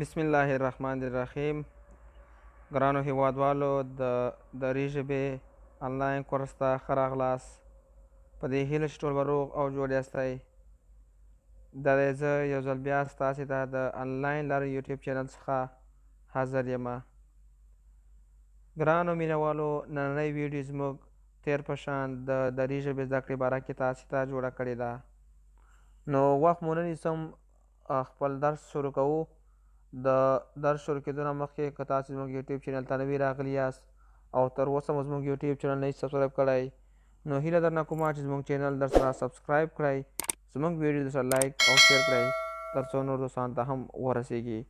بسم الله الرحمن الرحیم. ګرانو هیوادوالو، د دری ژبې آنلاین کورس ته ښه راغلاست. په دې هیله چې ټول به روغ او جوړ یاستئ. دا دی زه یو ځل بیا ستاسې ته د آنلاین لارې یوټیوب چینل څخه حاضر یمه. ګرانو مینهوالو، نننۍ ویډیو زموږ تیر په شان د دری ژبې زده کړې باره کې تاسې ته جوړه کړې ده. نو وخت مو نه نیسم، خپل درس شروع کوو. د درس شروع کېدو نه مخکې که تاسې زموږ یوټیوب چینل ته نوي راغلي یاست او تر اوسه مو زموږ یوټیوب چینل نه سبسکرایب کړی، نو هیله درنه کومه چې زموږ چینل درسره سبسکرایب کړئ، زموږ ویډیو درسره لایک او شیر کړئ تر څو نور دوستانو ته هم ورسیږي.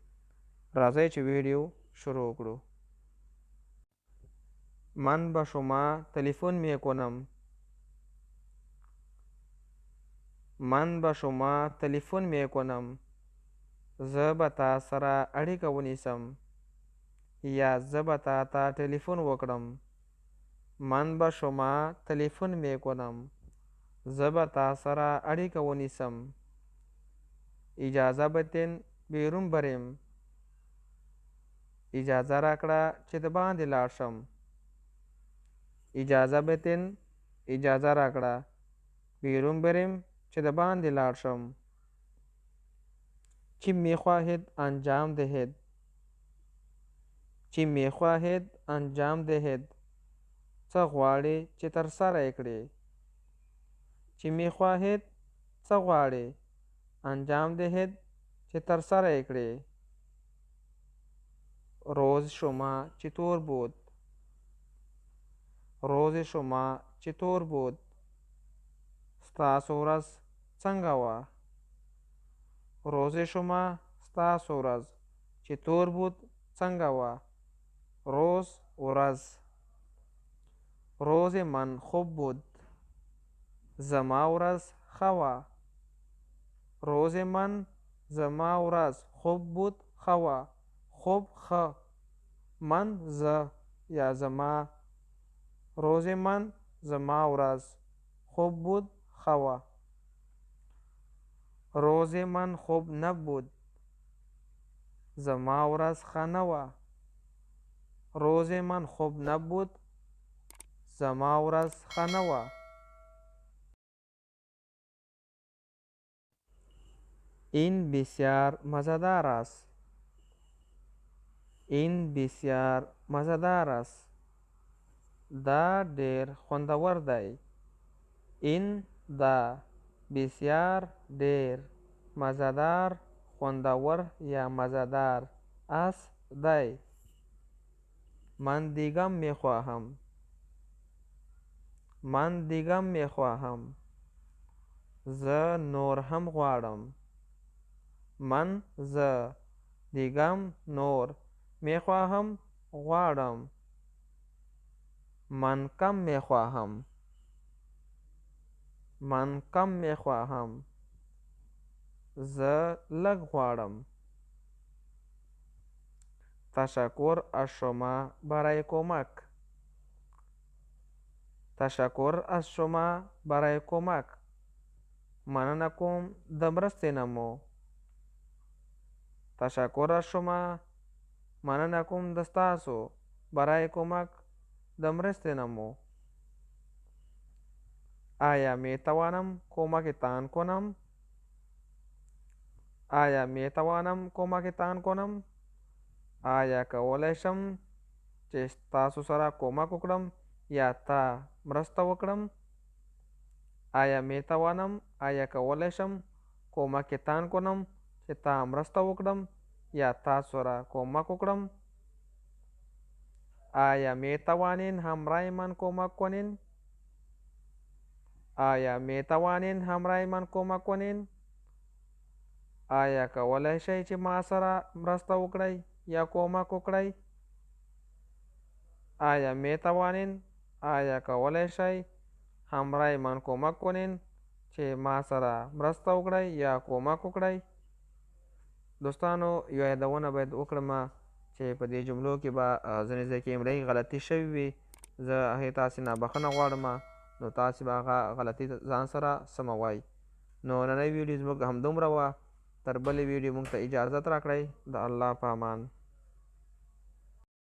راځئ چې ویډیو شروع کړو. من به شما تلفن میکنم. من به شما تلفن میکنم. زه به تا سره اړیکه ونیسم یا زه به تا ته تلیفون وکړم. من به شما تلفن میکنم. زه به تا سره اړیکه ونیسم. اجازه بدین بیرون بریم. اجازه راکړه چې د باندې لاړ شم. اجازه بدین اجازه راکړه بیرون بریم چې د باندې لاړ شم. چی میخواهید انجام دهید. چی میخواهید انجام دهید. څه غواړې چې ترسره یې کړې. چی میخواهید څه غواړې انجام دهید چې ترسره یې کړې. روز شما چطور بود. روز شما چطور بود. ستاسو ورځ څنګه وه. روز شما ستاسو ورځ چطور بود څنګه وه. روز ورځ. روز من خوب بود. زما ورځ ښه وه. روز من زما ورځ خوب بود ښه وه. خوب ښه. من زه یا زما. روز من زما ورځ خوب بود ښه وه. روز من خوب نبود. زما ورځ ښه نه وه. روز من خوب نبود. زما ورځ ښه نه وه. این بسیار مزه‌دار است. این بسیار مزه‌دار است. دا ډېر خوندور دی. این دا بسیار ډېر مزه‌دار خوندور یا مزه‌دار است دی. من دیگه میخواهم. من دیگه میخواهم. زه نور هم غواړم. من زه دیگم نور میخواهم غواړم. من کم میخواهم. من کم میخواهم. زه لږ غواړم. تشکر از شما برای کمک. تشکر از شما برای کمک. مننه کوم د مرستې نه مو. تشکر از شما مننه کوم د ستاسو برای کمک د مرستې نه مو. آیا می توانم کمکتان کنم. آیا می توانم کمکتان کنم. آیا کولی شم چې تاسو سره کومک وکړم یا تا مرسته وکړم. آیا می توانم آیا کولی شم کمکتان کنم چې تا مرسته وکړم یا تاسو سره کومک وکړم. آیا می توانین همراه من کمک کنین. آیا می توانین همراه من کمک کنین. آیا کولی شئ چې ما سره مرسته وکړئ یا کومک وکړئ. آیا می توانین آیا کولی شئ همراه من کمک کنین چې ما سره مرسته وکړئ یا کومک وکړئ. دوستانو، یو یادونه باید وکړم چې په دې جملو کې به ځینې ځای کې املایي غلطي شوې وي. زه هغې تاسې نه بخښنه غواړم، نو تاسې به هغه غلطي ځان سره سموئ. نو نننۍ ویډیو زموږ همدومره وه. تر بلې ویډیو موږ ته اجازت راکړئ. د الله په امان.